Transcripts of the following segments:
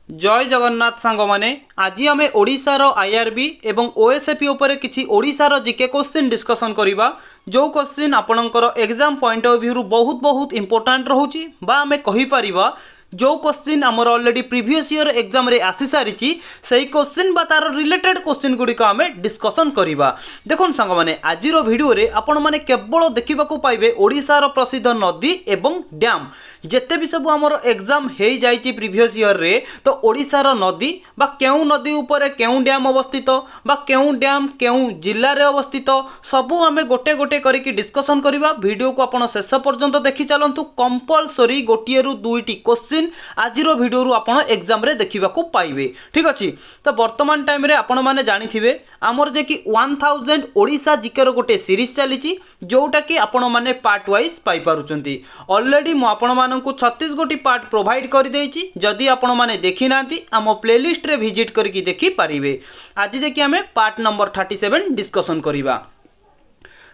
जय जगन्नाथ सांग माने आज आम ओडिशार आईआरबी एवं ओएसएपी उपरे किछि ओडिशार जीके क्वेश्चन डिस्कसन करिबा जो क्वेश्चन आपणकर एग्जाम पॉइंट ऑफ व्यू बहुत बहुत इंपोर्टेंट रहउची बा आमे कहि परिबा जो क्वेश्चन आमर ऑलरेडी प्रीवियस ईयर एग्जाम रे आसी सारी सही क्वेश्चन बा तार रिलेटेड क्वेश्चन गुड़िक आम डिस्कसन करवा। देखो सांग मैंने आज भिडियो रे आपण मैंने केवल देखा पाइबे ओडिशार प्रसिद्ध नदी एवं डैम जिते भी सब आमर एग्जाम हो जाइए प्रीवियस ईयर रे तो ओडिशार नदी बा केउ नदी उपरे केउ डैम अवस्थित बा केउ डैम केउ जिल्ला रे अवस्थित सबू आम गोटे गोटे करके डिस्कसन करवा। वीडियो को आपण शेष पर्यंत देखि चलंतु कंपलसरी गोटे रु दुईटी क्वेश्चन आज वीडियो रु आपण एग्जाम रे देखा पाइबे। ठीक अच्छे तो वर्तमान टाइम रे आपण माने जानिथिबे आमर जे कि 1000 ओडिशा जिकेर गोटे सीरीज चली जोटा कि आपण माने पार्ट वाइज पाई पारुचंती। ऑलरेडी मु आपण माननकु 36 गोटी पार्ट प्रोवाइड कर देइछि जदि आपण माने देखि नांती आम प्लेलिस्ट रे विजिट करके देखि पारिबे। आज जे कि हमें पार्ट नंबर 37 डिस्कसन करिबा।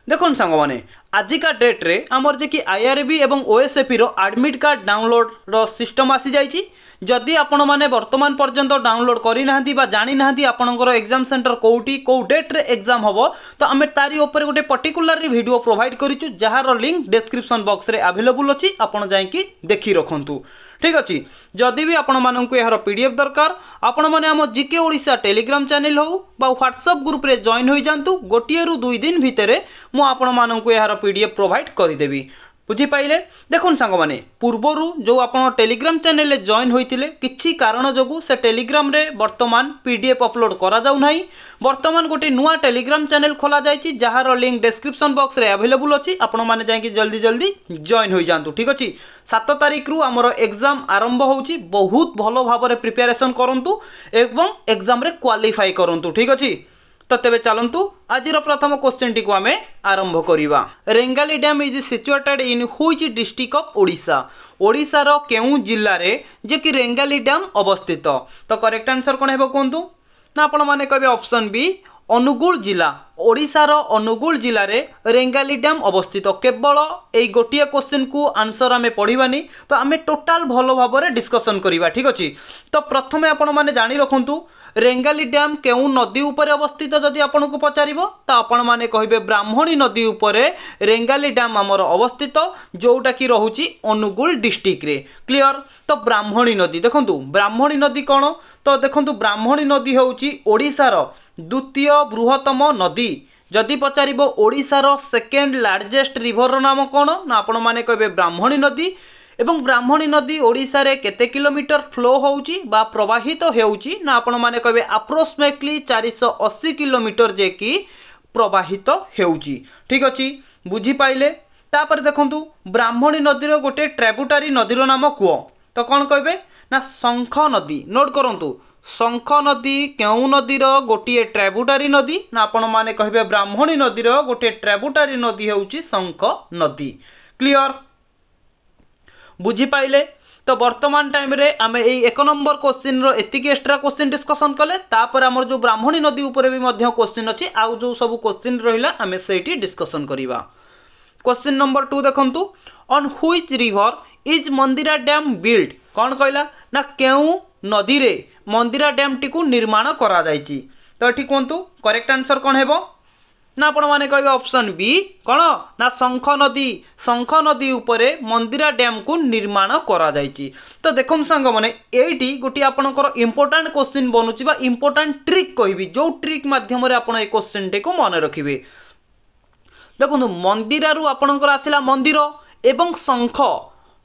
देखो सांग मैंने आजिका डेट रे आमर जे कि आईआरबी एवं ओएसएपी रो एडमिट कार्ड डाउनलोड रो सिस्टम आसी जाइछि। जदि आपण माने वर्तमान पर्यंत डाउनलोड करि नाहंती बा जानि नाहंती आपणकर एग्जाम सेंटर कोउटी को डेट रे एग्जाम हबो तो आमे तारी ऊपर गोटे पर्टिकुलर वीडियो प्रोवाइड करिछु जहार लिंक डिस्क्रिप्शन बॉक्स रे अवेलेबल अछि आपण जाई कि देखि रखंतु। ठीक अच्छे जदि भी आपण माननकु यार पीडीएफ दरकार आपण माने हम जीके ओडिशा टेलीग्राम चैनल हो बा व्हाट्सएप ग्रुप रे जॉइन होई जांतु गोटिए रु 2 दिन भितरे मु आपण माननकु यार पीडीएफ प्रोवाइड करि देबी। बुझी पाइले देखुन सांग माने पूर्वरु जो आपण टेलीग्राम चैनल रे जॉइन होइतिले किछि कारण जोगु से टेलीग्राम रे वर्तमान पीडीएफ अपलोड करा जाउ नाही। वर्तमान गोटे नुआ टेलीग्राम चैनल खोला जाइछि जहार लिंक डिस्क्रिप्शन बॉक्स रे अवेलेबल अछि आपण माने जाई जल्दी जल्दी जॉइन होई जांतु। ठीक अछि 7 तारिख रु हमर एग्जाम आरंभ होउछि बहुत भलो भाव रे प्रिपरेशन करंतु एवं एग्जाम रे क्वालिफाई करंतु। ठीक अछि तो तेबे चलंतु आज प्रथम क्वेश्चन टी को आमे आरंभ करिवा। Rengali dam is situated in which district of Odisha Odisha रो केउ जिल्ला रे जे कि रेंगाली डैम अवस्थित। तो करेक्ट आंसर कोन हेबो कोंतु ना आपण माने कहबे ऑप्शन बी अनुगुल जिला ओडिशा रो अनुगुल जिला रे रेंगाली डैम अवस्थित। केवल एई गोटिए क्वेश्चन को आंसर आमे पढिबानी तो आमे टोटल भलो भाव रे डिस्कशन करिवा। ठीक अछि तो प्रथमे आपण माने जानि रखंतु रेंगाली डैम केउ नदी उपरे अवस्थित जदि आपण को पचारिबो तो आपण माने कहिबे ब्राह्मणी नदी उपरे रेंगाली डैम हमर अवस्थित जोटा कि रहुची अनुगुल डिस्ट्रिक्ट रे। क्लियर तो ब्राह्मणी नदी देखंतु ब्राह्मणी नदी कोन तो देखंतु ब्राह्मणी नदी होउची ओडिशार द्वितीय बृहत्तम नदी। जदि पचारिबो ओडिशार सेकेंड लार्जेस्ट रिवर नाम कोन ना आपण माने कहिबे ब्राह्मणी नदी। एवं ब्राह्मणी नदी ओडिशा रे केते किलोमीटर फ्लो होउची बा प्रवाहित हेउची ना आपण माने कहबे अप्रोक्सीमेटली 480 किलोमीटर जे कि प्रवाहित हेउची। ठीक अछि बुझी पाइले तापर देखंतु ब्राह्मणी नदी रो गोटे ट्रिब्यूटरी नदी रो नाम कुओ तो कोन कहबे ना शंख नदी। नोट करंतु शंख नदी केउ नदी रो गोटे ट्रिब्यूटरी नदी ना आपण माने कहबे ब्राह्मणी नदी रो गोटे ट्रिब्यूटरी नदी हेउची शंख नदी। क्लियर बुझी पाइले तो वर्तमान टाइम रे आमे एई 1 नंबर क्वेश्चन रो एतिकी एक्स्ट्रा क्वेश्चन डिस्कशन कले तापर हमर जो ब्राह्मणी नदी ऊपर भी मध्य क्वेश्चन अछि आउ जो सब क्वेश्चन रहिला आमे सेठी डिस्कशन करिवा। क्वेश्चन नंबर 2 देखंतु on which river is Mandira dam build कोन कहला ना केउ नदी रे मंदिरा डैम टी को निर्माण करा जायछि। तो एठी कोंतु करेक्ट आंसर कोन हेबो ना आपण माने कहबे ऑप्शन बी कोन ना शंख नदी उपरे मंदिरा डैम को निर्माण करा जायछि। तो देखम संग माने एठी गोटी आपनकर इंपोर्टेंट क्वेश्चन बनुछि बा इंपोर्टेंट ट्रिक कहबी जो ट्रिक माध्यम रे आपण ए क्वेश्चन टे को माने रखिबे। देखो मंदिरा रु आपनकर आसिला मंदिर एवं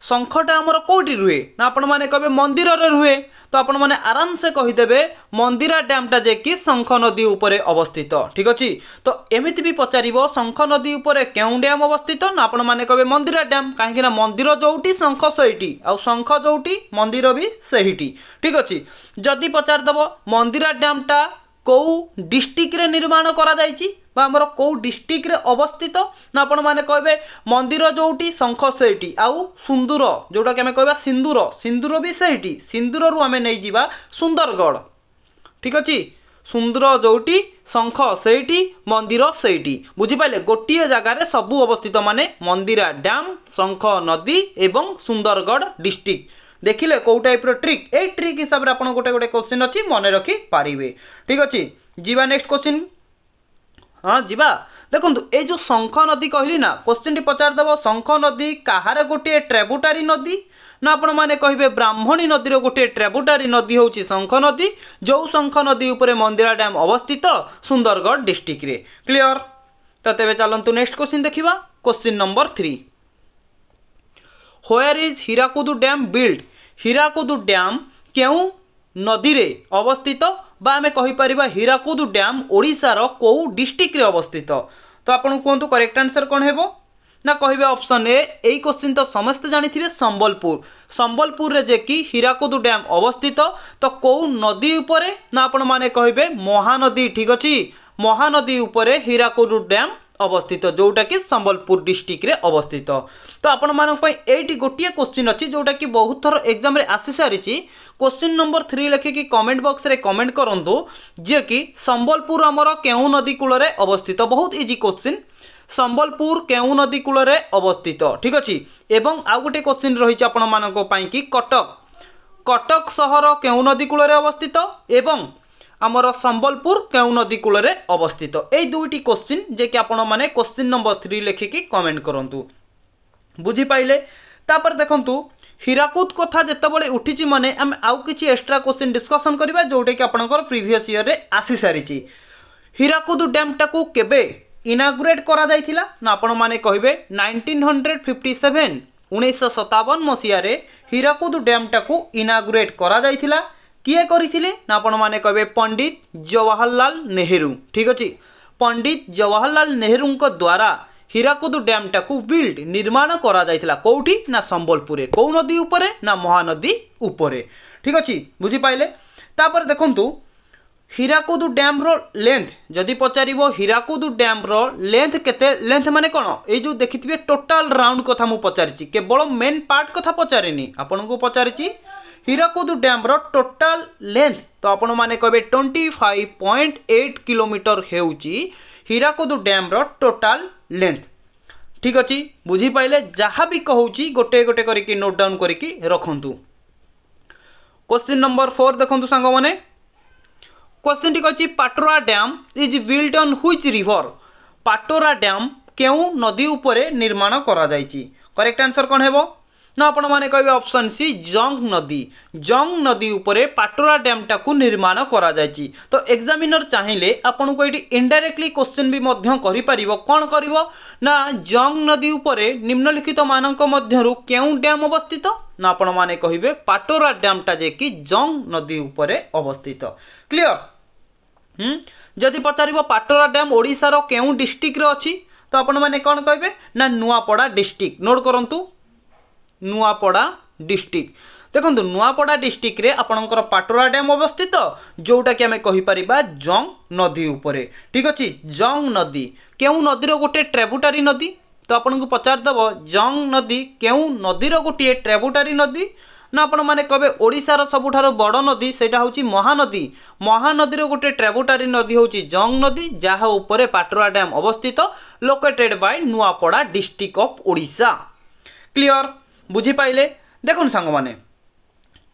शंखटा हमर कोठी रुहे ना आपण माने कहबे मंदिर रे रुहे तो आपण माने आराम से कहि देबे मंदिरा डैमटा जे कि शंख नदी उपरे अवस्थित। ठीक अछि तो एमिति भी पचारिबो शंख नदी उपरे केउ डैम अवस्थित ना आपण माने कहबे मंदिरा डैम काहे ना मंदिर जोउटी शंख सहिटी आ शंख जोउटी मंदिर भी सहिटी। ठीक अछि जदि पचार दबो मंदिरा डैमटा को डिस्ट्रिक्ट रे निर्माण करा जायछि बा हमर को डिस्ट्रिक्ट रे अवस्थित ना आपण माने कहबे मंदिर जोउटी शंख सहिटी आउ सुंदूर जोटा कि हमें कहबा सिंदूर भी सहिटी सिंदूर रु हमें नै जिबा सुंदरगढ़। ठीक अछि सुंदर जोउटी शंख सहिटी मंदिर सहिटी बुझी पाइले गोटिए जगह रे सबु अवस्थित माने मंदिरा डैम शंख नदी एवं सुंदरगढ़ डिस्ट्रिक्ट। देखिले कौ टाइप ट्रिक ए ट्रिक हिसाब से आपन गोटे गोटे क्वेश्चन अच्छी मन रखी पारे। ठीक अच्छे जीवा नेक्स्ट क्वेश्चन। हाँ जीवा देखो ये जो शंख नदी कहली ना क्वेश्चन टी पचारदेव शंख नदी कहार गोटे ट्रिब्यूटरी नदी ना आपण मैंने कहे ब्राह्मणी नदीर गोटे ट्रिब्यूटरी नदी हूँ शंख नदी जो शंख नदी उपरे मंदिरा डैम अवस्थित सुंदरगढ़ डिस्ट्रिक्ट रे। क्लियर तो तेरे चलतु नेक्स्ट क्वेश्चन देखा question number 3 where is Hirakud dam build Hirakud dam क्यों नदी रे अवस्थित बा आमे कहि परिबा हीराकुद डैम ओडिशार को डिस्ट्रिक्ट रे अवस्थित। तो आपण कहतु करेक्ट आंसर कौन हेबो ना कहे ऑप्शन ए यही क्वेश्चन तो समस्त जानी संबलपुर संबलपुर रे जे कि हीराकुद डैम अवस्थित तो कौ नदी उपरे ना आपण माने कहे महानदी। ठीक अच्छे महानदी उपरे हीराकुद डैम अवस्थित जोटा कि संबलपुर डिस्ट्रिक्ट रे अवस्थित। तो आपण मानक एटी गोटे क्वेश्चन अच्छी जोटा कि बहुत थर एग्जाम रे आसी सारी क्वेश्चन नंबर 3 लिखिकी कमेंट बॉक्स रे कमेंट करंतु जे कि संबलपुर आमर केउ नदी कूल रे अवस्थित। बहुत इजी क्वेश्चन संबलपुर केउ नदी कूल रे अवस्थित। ठीक अच्छे एवं आउ गोटे क्वेश्चन रही आपण मानक कि कटक कटक सहर केउ नदी कूल रे अवस्थित एवं आमर संबलपुर केउ नदी कूल रे अवस्थित। ए दुईटी क्वेश्चन जे कि आपण माने क्वेश्चन नंबर 3 लिखिकी कमेंट करंतु बुझी पाइले। तापर देखंतु हीराकुद कथा जेतेबेले उठिची माने हम आउ किछि एक्स्ट्रा क्वेश्चन डिस्कशन करिबा जोटे कि आपनकर प्रीवियस ईयर रे आसी सारिची। हीराकुद डैम टाकू केबे इनागुरेट करा जायथिला ना आपण माने कहिबे 1957 1957 मसिया रे हीराकुद डैम टाकू इनागुरेट करा जायथिला। किए करिथिले ना आपण माने कहे पंडित जवाहरलाल नेहरू। ठीक अच्छे पंडित जवाहरलाल नेहरू द्वारा हीराकुद डैम टाकू बिल्ड निर्माण करा जायथिला कोउठी ना संबलपुर कौ नदी उपरे ना महानदी उपरे। ठीक अच्छे बुझी पाइले। तापर देखंतु हीराकुद डैम रो लेंथ जदि पचारिबो हीराकुद डैम रो लेंथ केते लेंथ माने कोन ए जो देखिथिबे टोटल राउंड कथा मु पचारिची केवल मेन पार्ट कथा पचारिनी आपन को पचारिची हीराकुद डैम रो टोटल लेंथ तो आपण माने कहबे 25.8 किलोमीटर हेउची हीराकुद डैम रो टोटल लेंथ। ठीक अच्छे बुझी पाइले जहाँ भी कहूची गोटे गोटे करके नोट डाउन करके रखंतु। क्वेश्चन नंबर 4 देखंतु सांग माने क्वेश्चन टी कहची Patora dam is built on which river Patora dam केउ नदी उपरे निर्माण करा जायची। करेक्ट आंसर कौन हेबो ना आपण माने कहबे ऑप्शन सी जंग नदी उपरे पाटोरा डैम टाकू निर्माण करा जायची। तो एग्जामिनर चाहिए आपन को एटी इनडायरेक्टली क्वेश्चन भी मध्य करि परिबो कोन करिवो ना जंग नदी उपरे निम्नलिखित मानक मध्यरु केउ डैम अवस्थित ना आपण माने कहबे पाटोरा डैम टा जे कि जंग नदी उपरे अवस्थित। क्लियर जदि पचारिबो पाटोरा डैम ओडिसा रो केउ डिस्ट्रिक्ट रे अछि तो आपण माने कोन कहबे ना नुआपड़ा डिस्ट्रिक्ट। नोट करंतु नुआपड़ा डिस्ट्रिक्ट देखो नुआपड़ा डिस्ट्रिक्ट रे आपणकर पाटोरा डैम अवस्थित जोटा कि आम कहीपर जंग नदी उपरे। ठीक अच्छे जंग नदी केउ नदीर गोटे ट्रिब्यूटरी नदी तो आपन को पचारदेव जंग नदी केउ नदीर गोटे ट्रिब्यूटरी नदी ना आपण माने कहबे ओडिशार सबुठारो बड़ नदी सेटा होची महानदी महानदीर गोटे ट्रिब्यूटरी नदी होची जंग नदी जहा उपरे पाटोरा डैम अवस्थित located by Nuapada district of Odisha. Clear बुझी पाइले। देखो सांग माने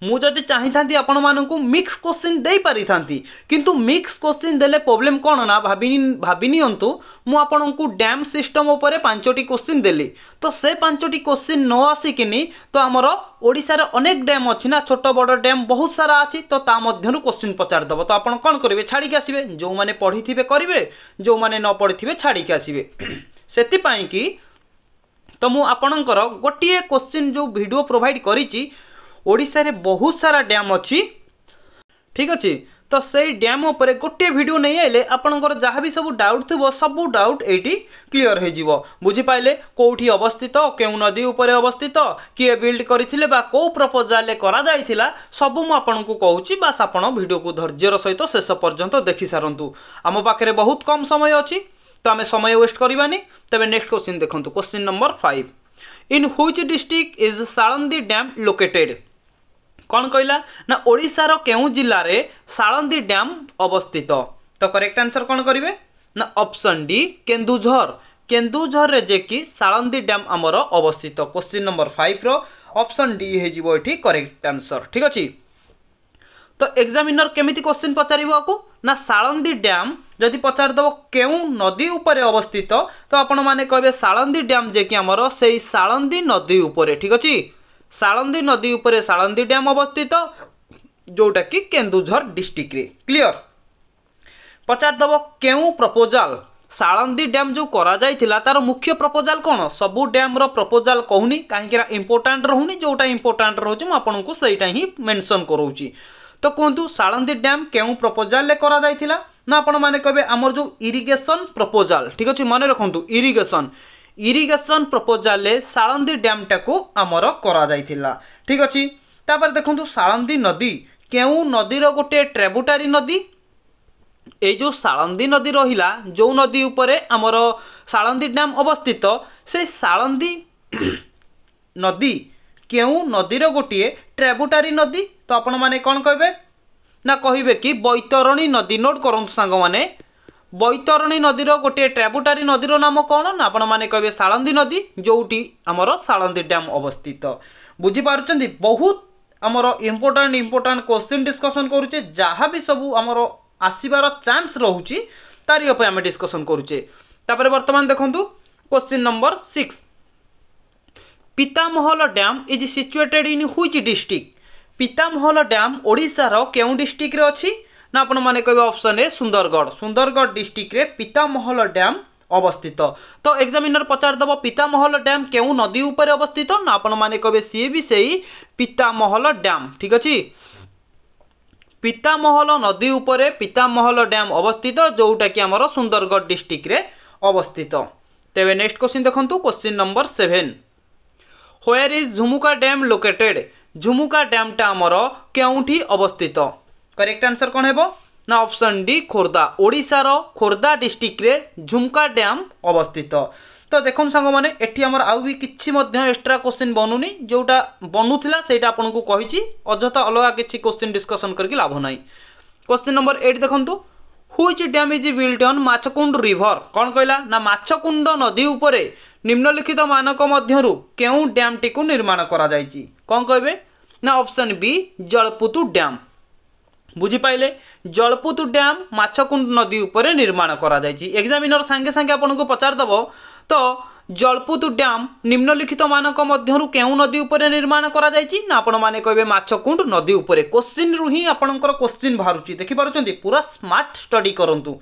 मुझे चाही था आपण मानू मिक्स क्वेश्चन दे पारि थांती किंतु मिक्स क्वेश्चन देले प्रॉब्लम कौन ना भाविनियंतु मु आपन को डैम सिस्टम उपरे 5टी क्वेश्चन देली तो से 5टी क्वेश्चन न आसिकिनी तो आमर ओडिशार अनेक डैम अच्छी ना छोट बड़ डैम बहुत सारा अच्छी तो ता मध्यरु क्वेश्चन पचारदेव तो आपन कौन करेंगे छाड़ी के आसबे जो मैंने पढ़ी थे करेंगे जो मैंने न पढ़ी थे छाड़ी के आसबे से कि तो मु आपणकर गोटे क्वेश्चन जो वीडियो प्रोवाइड करी ओडिशा रे बहुत सारा डैम अच्छी। ठीक अच्छे तो से डैम उपरे गोटे वीडियो नहीं आइले आपणकर जहाँ भी सब डाउट थो सब डाउट एटी क्लीयर हो जिवो। बुझी पाइले कोठी अवस्थित केउ नदी उपरे अवस्थित किए बिल्ड करथिले बा को प्रपोजल करा जायथिला सब मु आपनको कहूची बास आपण वीडियो को धैर्यर सहित शेष पर्यंत देखि सारंतु। आम पाखरे बहुत कम समय अच्छी तो आम समय वेस्ट करवानी। तबे नेक्स्ट क्वेश्चन देखंतु question number 5 in which district is Salandi dam located कौन कहला ना ओडिशार केउ जिल्ला रे साळंदी डैम अवस्थित। तो करेक्ट आंसर कौन करेंगे ना ऑप्शन डी केन्दुझर केन्दुझर रे जे कि साळंदी डैम आमर अवस्थित। क्वेश्चन नंबर 5 रो ऑप्शन डी हेजिबो एठी करेक्ट आंसर ठीक अछि। तो एग्जामिनर केमिति क्वेश्चन पचारिबो आकु ना साळंदी डैम जदि पचार दबो केउ नदी उपरे अवस्थित तो आपण माने कहबे साळंदी डैम जे कि हमरो सेही साळंदी नदी उपरे ठीक अछि। साळंदी नदी उपरे साळंदी डैम अवस्थित जोटा कि केन्दुझर डिस्ट्रिक्ट रे क्लियर। पचार दबो केउ प्रपोजल साळंदी डैम जो करा जायतिला तार मुख्य प्रपोजल कोन सबु डैम रो प्रपोजल कहूनी काहेकि इंपोर्टेंट रहूनी जोटा इंपोर्टेंट रहउची म आपनकु सेटा ही मेंशन करूची। तो कहतु साळंदी डैम केउ प्रपोजल ले करा जायतिला ना आपण माने कहबे हमर जो इरिगेशन प्रपोजल ठीक अछि माने रखंतु इरिगेशन प्रपोजल ले साळंदी डैम टाको हमर करा जायतिला ठीक अछि। तापर देखंतु साळंदी नदी केउ नदी रो गोटे ट्रिब्यूटरी नदी ए जो साळंदी नदी रहिला जो नदी उपरे हमर साळंदी डैम अवस्थित से साळंदी नदी केउ नदी रो गोटे ट्रिब्यूटरी नदी तो आपण माने कोन कहबे ना कहिबे कि बैतरणी नदी नोट करंतु सांग माने बैतरणी नदी रो गोटे ट्रिब्यूटरी नदी रो नाम कोन ना आपण माने कहबे साळंदी नदी जोटी हमर साळंदी डैम अवस्थित बुझी पारुचंदी। बहुत हमर इंपोर्टेंट क्वेश्चन डिस्कशन करूचे जहाँ भी सब हमर आसीबार चांस रहउची तारी उपे हम डिस्कशन करूचे। तापर वर्तमान देखंतु question number 6 Pitamahal dam is situated in which district. Pitamahal dam Odisha रो केउ डिस्ट्रिक्ट रे अछि ना आपण माने कहबे ऑप्शन ए सुंदरगढ़ डिस्ट्रिक्ट रे पीतामहल डैम अवस्थित। तो एग्जामिनर पचार दबो पीतामहल डैम केउ नदी ऊपर अवस्थित ना आपण माने कहबे सी भी सही पीतामहल डैम ठीक अछि। पीतामहल नदी ऊपर पीतामहल डैम अवस्थित जोटा कि हमर सुंदरगढ़ डिस्ट्रिक्ट रे अवस्थित। तेबे नेक्स्ट क्वेश्चन देखंतु question number 7 where is Jhumuka dam located. Jhumuka dam टा हमर केउठी अवस्थित करेक्ट आंसर कोन हेबो ना ऑप्शन डी खोर्धा ओडिसा रो खोर्धा डिस्ट्रिक्ट रे झुमुका डैम अवस्थित। तो देखन संग माने एठी हमर आउ भी किछि मध्य एक्स्ट्रा क्वेश्चन बनुनी जोटा बनुथिला सेटा आपन को कहिछि अजता अलगा किछि क्वेश्चन डिस्कशन करके लाभ नाही। क्वेश्चन नंबर 8 देखंतु which dam is built on Machkund river कोन कहला ना माछकुंड नदी उपरे निम्नलिखित मानक मध्यरु केउ डैम टी को निर्माण करा जायछि कोन कहबे ना ऑप्शन बी जलपुतु डैम बुझी पाइले जलपुतु डैम माछकुंड नदी उपरे निर्माण करा जायछि। एग्जामिनर संगे संगे आपन को पचार दबो तो जलपुतु डैम निम्नलिखित मानक मध्यरु केउ नदी उपरे निर्माण करा जायछि ना आपण माने कहबे माछकुंड नदी उपरे क्वेश्चन रु ही आपनकर क्वेश्चन बाहरुछि देखि पारुछंती पूरा स्मार्ट स्टडी करंतु।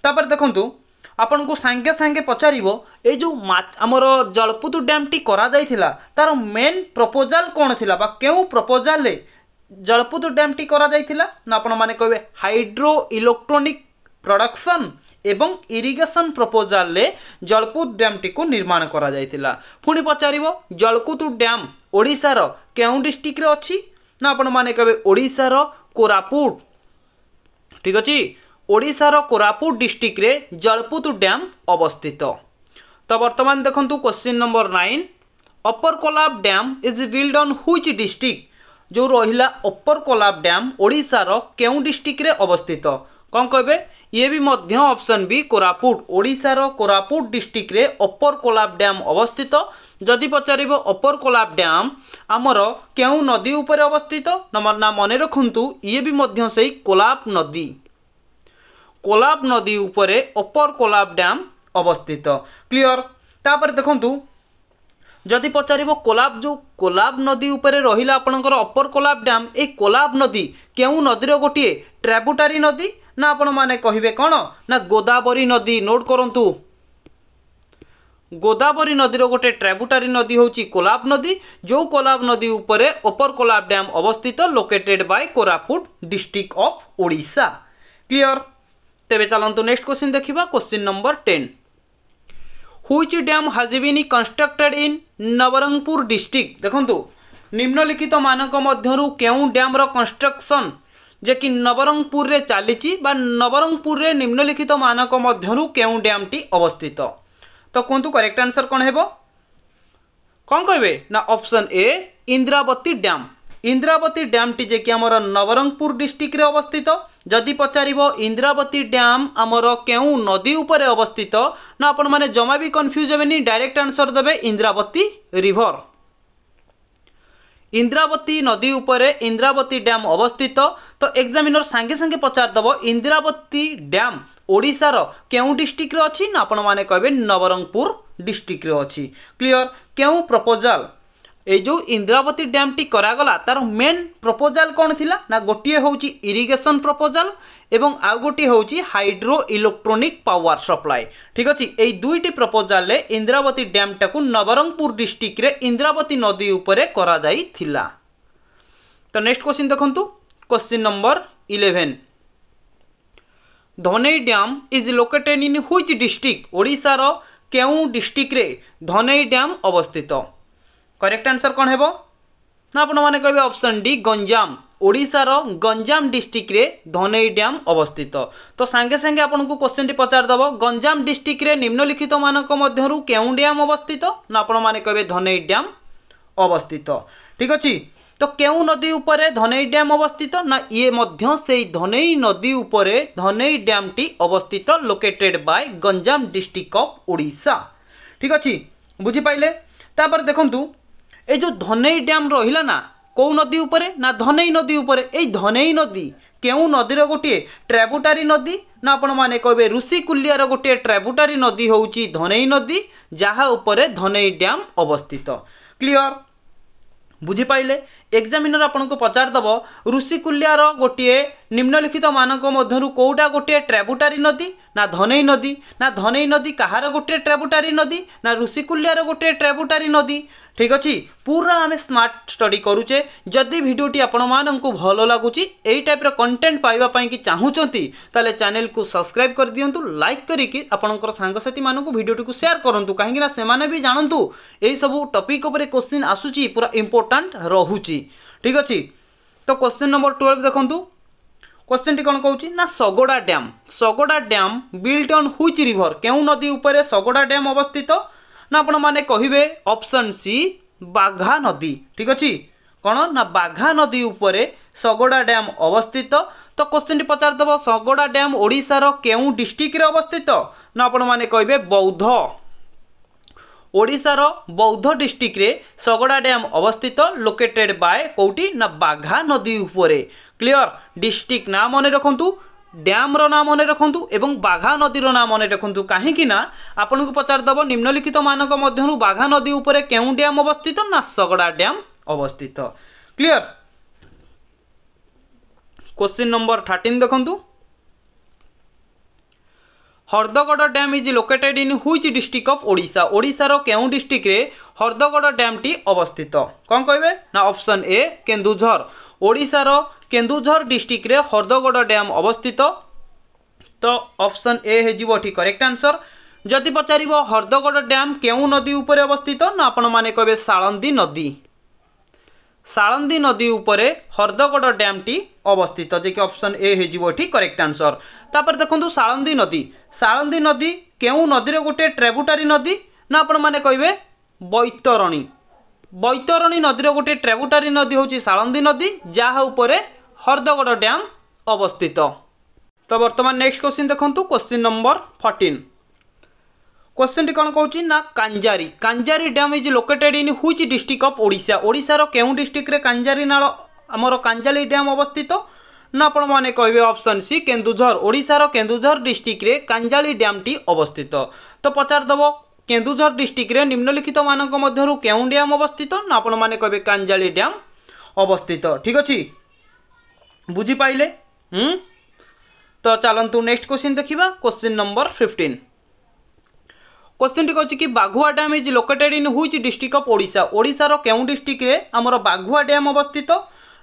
तापर देखंतु आपन को संगे संगे पचारिबो ए जो हमर जलपुतु डैम टी करा जायथिला तार मेन प्रपोजल कोन थिला बा केउ प्रपोजल ले जलपुतु डैम टी करा जायथिला ना आपण माने कहबे हाइड्रो इलेक्ट्रोनिक प्रोडक्शन एवं इरिगेशन प्रपोजल ले जलपुतु डैम टी को निर्माण करा जायथिला। पुणी पचारिबो जलपुतु डैम ओडिसा रो केउ डिस्ट्रिक्ट रे अछि ना आपण माने कहबे ओडिसा रो कोरापुट ठीक अछि ओडिसा रो कोरापुट डिस्ट्रिक्ट रे जलपुतु डैम अवस्थित। तो वर्तमान देखंतु question number 9 upper Kolab dam is build on which district जो रहिला अपर कोलाब डैम ओडिसा रो केउ डिस्ट्रिक्ट रे अवस्थित कोन कहबे ये भी मध्य ऑप्शन बी कोरापुट ओडिसा रो कोरापुट डिस्ट्रिक्ट रे अपर कोलाब डैम अवस्थित। जदि पचारिबो अपर कोलाब डैम हमर केउ नदी ऊपर अवस्थित ना मने रखंतु ये भी मध्य सही कोलाब नदी ऊपर अपर कोलाब डैम अवस्थित क्लियर। तापर देखंतु जदि पचारिबो कोलाब नदी ऊपर रहिला आपनकर अपर कोलाब डैम ए कोलाब नदी केउ नदी रो गोटिए ट्रिब्यूटरी नदी ना आपण माने कहिबे कोन ना गोदावरी नदी नोट करंतु गोदावरी नदी रो गोटे ट्रिब्यूटरी नदी होची कोलाब नदी जो कोलाब नदी ऊपर अपर कोलाब डैम अवस्थित located by Koraput district of Odisha clear. तेबे चलंतु नेक्स्ट क्वेश्चन देखिबा question number 10 which dam has been constructed in Nabarangpur district. देखंतु निम्नलिखित मानक मध्यरु केउ डैम रो कंस्ट्रक्शन जे कि नवरंगपुर रे चलीची बा नवरंगपुर रे निम्नलिखित मानक मध्यरु केउ डैम टी अवस्थित। तो कोंतु करेक्ट आंसर कोन हेबो कोन कहबे ना ऑप्शन ए इंद्रावती डैम टी जे कि हमर नवरंगपुर डिस्ट्रिक्ट रे अवस्थित। जदि पचारिबो इंद्रावती डैम हमर केउ नदी ऊपर अवस्थित ना आपण माने जमा भी कंफ्यूज हेबेनी डायरेक्ट आंसर देबे इंद्रावती रिवर। इंद्रावती नदी उपरे इंद्रावती डैम अवस्थित। तो एग्जामिनर सांगे सांगे पचारदेव इंद्रावती डैम ओडिशार केउ डिस्ट्रिक्ट रे अछि ना आपण माने कहबे नवरंगपुर डिस्ट्रिक्ट रे अछि। क्लियर। केउ प्रपोजल ए जो इंद्रावती डैम टी करागला तार मेन प्रपोजल कौन थिला ना गोटे होउची इरिगेशन प्रपोजल एवं आउ गोटे होउची हाइड्रो इलेक्ट्रोनिक पावर सप्लाई। ठीक अछि एई दुईटी प्रपोजल ले इंद्रावती डैम टाकू नवरंगपुर डिस्ट्रिक्ट रे इंद्रावती नदी उपरे करा जाई थिला। तो नेक्स्ट क्वेश्चन देखंतु question number 11 Dhanei dam is located in which district Odisha रो केउ डिस्ट्रिक्ट रे धनई डैम अवस्थित। करेक्ट आंसर कौन हेबो ना आपण माने कहबे ऑप्शन डी गंजाम ओडिसा रो गंजाम डिस्ट्रिक्ट रे धनई डैम अवस्थित। तो सांगे सांगे आपन को क्वेश्चन टी पचार दबो गंजाम डिस्ट्रिक्ट रे निम्नलिखित मानक मध्यरु केउ डैम अवस्थित ना आपण माने कहबे धनई डैम अवस्थित। ठीक अछि तो केउ नदी उपरे धनई डैम अवस्थित ना ये मध्य सेई धनई नदी उपरे धनई डैम टी अवस्थित located by Ganjam district of Odisha. ठीक अछि बुझी पाइले। तापर देखंतु ए जो धनई डैम रहिला ना कौ नदी उपरे ना धनई नदी उपरे। ए धनई नदी केउ नदीर गोटे ट्रिब्यूटरी नदी ना आपण माने कहबे ऋषिकुल्यार गोटे ट्रिब्यूटरी नदी होउची धनई नदी जहा उपरे धनई डैम अवस्थित। क्लियर बुझी पाइले। एग्जामिनर आपन को पचार दबो ऋषिकुल्यार गोटे निम्नलिखित मानक मध्यरु कोउटा गोटे ट्रिब्यूटरी नदी ना धनई नदी कहार गोटे ट्रिब्यूटरी नदी ना ऋषिकुल्यार गोटे ट्रिब्यूटरी नदी। ठीक अछि पूरा आमे स्मार्ट स्टडी करूचे। जदि वीडियोटी आपण माननकु भलो लागुची एई टाइप रो कंटेंट पाइबा पई कि चाहूचंती ताले चैनल को सब्सक्राइब कर दियंतु लाइक करिकि आपनकर सांगसाथी माननकु वीडियोटी को शेयर करंतु काहेकि ना सेमाने भी जानंतु एई सब टॉपिक ऊपर क्वेश्चन आसुची पूरा इंपोर्टेंट रहूची। ठीक अछि तो क्वेश्चन नंबर 12 देखंतु क्वेश्चन टी कोन कहूची ना Sagoda dam built on which river केउ नदी ऊपर सगोड़ा डैम अवस्थित ना आपण माने कहिबे ऑप्शन सी बाघा नदी। ठीक अछि कोन ना बाघा नदी उपरे सगोड़ा डैम अवस्थित। तो क्वेश्चन टी पचार दबो सगोड़ा डैम ओडिसा रो केउ डिस्ट्रिक्ट रे अवस्थित ना आपण माने कहिबे बौद्ध ओडिसा रो बौद्ध डिस्ट्रिक्ट रे सगोड़ा डैम अवस्थित लोकेटेड बाय कोउटी ना बाघा नदी उपरे। क्लियर डिस्ट्रिक्ट ना मने रखंतु डैम रो नाम मने रखंतु एवं बाघा नदी रो नाम मने रखंतु काहेकि ना आपन को पचार दबो निम्नलिखित मानक मध्यरु बाघा नदी उपरे केउ डैम अवस्थित ना सगोड़ा डैम अवस्थित। क्लियर। क्वेश्चन नंबर 13 देखंतु Hardagarh dam is located in which district of Odisha Odisha रो केउ डिस्ट्रिक्ट रे हरदगड़ डैम टी अवस्थित। कोन कहबे ना ऑप्शन ए केन्दुझर ओडिसा रो केन्दुझर डिस्ट्रिक्ट रे हरदगड़ डैम अवस्थित। तो ऑप्शन ए हे जीवो ठीक करेक्ट आंसर। जदि पचारिबो हरदगड़ डैम केउ नदी उपरे अवस्थित ना आपण माने कहबे साळंदी नदी उपरे हरदगड़ डैम टी अवस्थित जे कि ऑप्शन ए हे जीवो ठीक करेक्ट आंसर। तापर देखंतु साळंदी नदी केउ नदी रे गोटे ट्रिब्यूटरी नदी ना आपण माने कहबे बैतरणी नदी रे गोटे ट्रिब्यूटरी नदी होची साळंदी नदी जहा उपरे हरदगड़ डैम अवस्थित। तो वर्तमान नेक्स्ट क्वेश्चन देखंतु क्वेश्चन नंबर 14 क्वेश्चन टी कोन कहूची ना Kanjari dam is located in which district of Odisha Odisha रो केउ डिस्ट्रिक्ट रे कांजारी नाळ हमर कांजाली डैम अवस्थित ना आपण माने कहबे ऑप्शन सी केन्दुझर ओडिसा रो केन्दुझर डिस्ट्रिक्ट रे कांजाली डैम टी अवस्थित। तो पचार दबो केन्दुझर डिस्ट्रिक्ट रे निम्नलिखित मानक मध्यरु केउ डैम अवस्थित ना आपण माने कहबे कांजाली डैम अवस्थित। ठीक अछि बुझी पाइले। तो चलंतु नेक्स्ट क्वेश्चन देखिबा क्वेश्चन नंबर 15 क्वेश्चन टी कहछि कि Baghua dam is located in which district of Odisha Odisha रो केउ डिस्ट्रिक्ट रे हमर बाघुआ डैम अवस्थित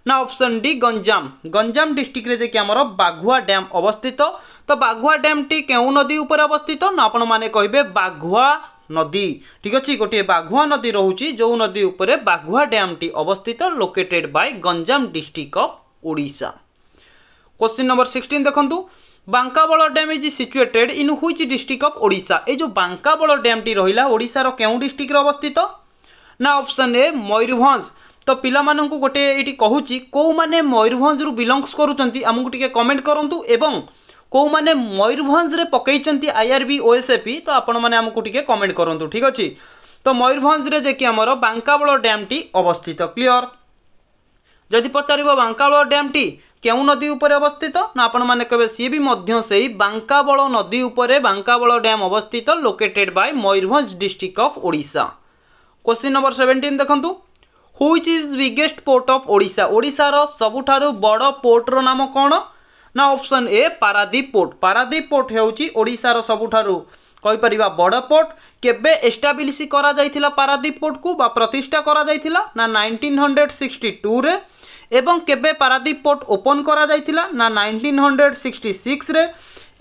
ना ऑप्शन डी गंजाम डिस्ट्रिक्ट रे जे कि हमर बाघुआ डैम अवस्थित। तो बाघुआ डैम टी केउ नदी ऊपर अवस्थित ना आपण माने कहबे बाघुआ नदी। ठीक अछि गोटे बाघुआ नदी रहउची जो नदी ऊपर बाघुआ डैम टी अवस्थित located by Ganjam district of Odisha. Question number 16 देखंतु Bankabal dam is situated in which district of Odisha ए जो बांकाबल डैम टी रहिला ओडिसा रो केउ डिस्ट्रिक्ट रे अवस्थित ना ऑप्शन ए मयूरभंज। तो पिला माननकु गोटे एटी कहूची को माने मयूरभंज रु बिलोंग्स करूचंती हमकु टिके कमेंट करंतु एवं को माने मयूरभंज रे पकैचंती आईआरबी ओएसएपी तो आपण माने हमकु टिके कमेंट करंतु। ठीक अछि तो मयूरभंज रे जे कि हमर बांकाबल डैम टी अवस्थित। क्लियर जदि पचारिबो बांकाबळ डैम टी केउ नदी उपरे अवस्थित ना आपण माने कहबे सी भी मध्य सेही बांकाबळ नदी उपरे बांकाबळ डैम अवस्थित located by Mayurbhanj district of Odisha. Question number 17 देखंतु which is biggest port of Odisha Odisha रो सबुठारु बड़ पोर्ट रो नाम कोन ना option A Paradip port. Paradip port हेउची ओडिशा रो सबुठारु कहि परिबा बड़ पोर्ट। केबे एस्टाब्लिश करा जायथिला पारादीप पोर्ट को बा प्रतिष्ठा करा जायथिला ना 1962 रे एवं केबे पारादीप पोर्ट ओपन करा जायथिला ना 1966 रे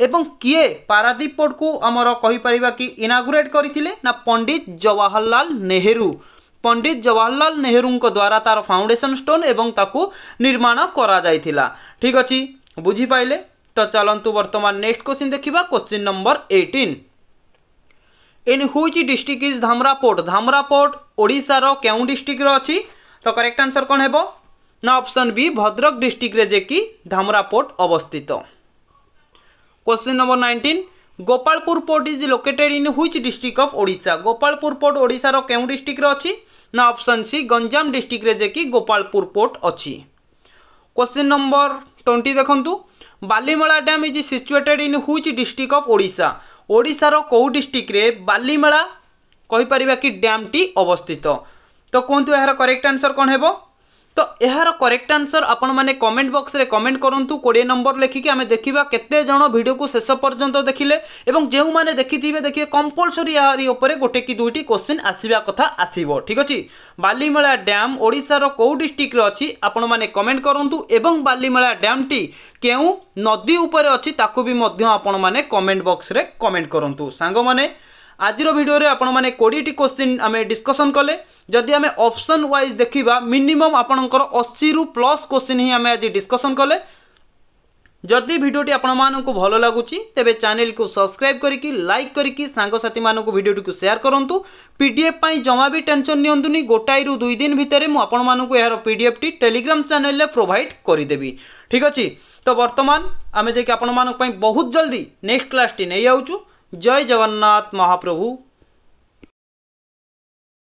एवं किए पारादीप पोर्ट को आमर कहि परिबा कि इनागुरेट करथिले ना पंडित जवाहरलाल नेहरू। पंडित जवाहरलाल नेहरू को द्वारा तार फाउंडेशन स्टोन एवं ताकू निर्माण करा जायथिला। ठीक अछि बुझी पाइले तो चलंतु वर्तमान नेक्स्ट क्वेश्चन देखिबा। Question number 18 in which district is Dhamra port. Dhamra port Odisha रो केउ डिस्ट्रिक्ट रो अछि तो करेक्ट आंसर कोन हेबो ना ऑप्शन बी भद्रक डिस्ट्रिक्ट रे जे कि धामरा पोर्ट अवस्थित। Question number 19 Gopalpur port is located in which district of Odisha. Gopalpur port Odisha रो केउ डिस्ट्रिक्ट रो अछि ना ऑप्शन सी गंजाम डिस्ट्रिक्ट रे जे कि गोपालपुर पोर्ट अछि। क्वेश्चन नंबर 20 देखंतु Balimela dam is situated in which district of Odisha. Odisha रो को डिस्ट्रिक्ट रे बालीमेला कहि परिबा कि डैम टी अवस्थित तो कोंतु एहार करेक्ट आंसर कोन हेबो तो यार करेक्ट आंसर आपण माने कमेंट बॉक्स रे कमेंट करंतु 20 नंबर लिखिकी आमे देखिबा केते जण वीडियो को शेष पर्यंत देखिले एवं जेउ माने देखिथिबे देखिए कंपलसरी यारी ऊपर गोटे कि दुईटी क्वेश्चन आसीबा कथा आसीबो। ठीक अछि बालीमेला डैम ओडिसा रो को डिस्ट्रिक्ट रे अछि आपण माने कमेंट करंतु एवं बालीमेला डैम टी केउ नदी ऊपर अछि ताकू भी मध्य आपण माने कमेंट बॉक्स रे कमेंट करंतु। सांगो माने आजिर वीडियो रे आपण माने 20 टी क्वेश्चन आमे डिस्कशन कले जदि आमे ऑप्शन वाइज देखिबा मिनिमम आपणकर 80 रु प्लस क्वेश्चन ही आमे आज डिस्कशन कले। जदि वीडियोटी आपण मानकु भलो लागुची तेबे चैनल को सब्सक्राइब करिकि लाइक करिकि सांगो साथी मानकु वीडियोटी को शेयर करंतु। पीडीएफ पई जमा भी टेंशन नियंतुनी गोटाई रु 2 दिन भितरे मु आपण मानकु यार पीडीएफ टी टेलीग्राम चैनल ले प्रोवाइड करि देबी। ठीक अछि तो वर्तमान आमे जे कि आपण मानक पई बहुत जल्दी नेक्स्ट क्लास टी नै आउचु। जय जगन्नाथ महाप्रभु।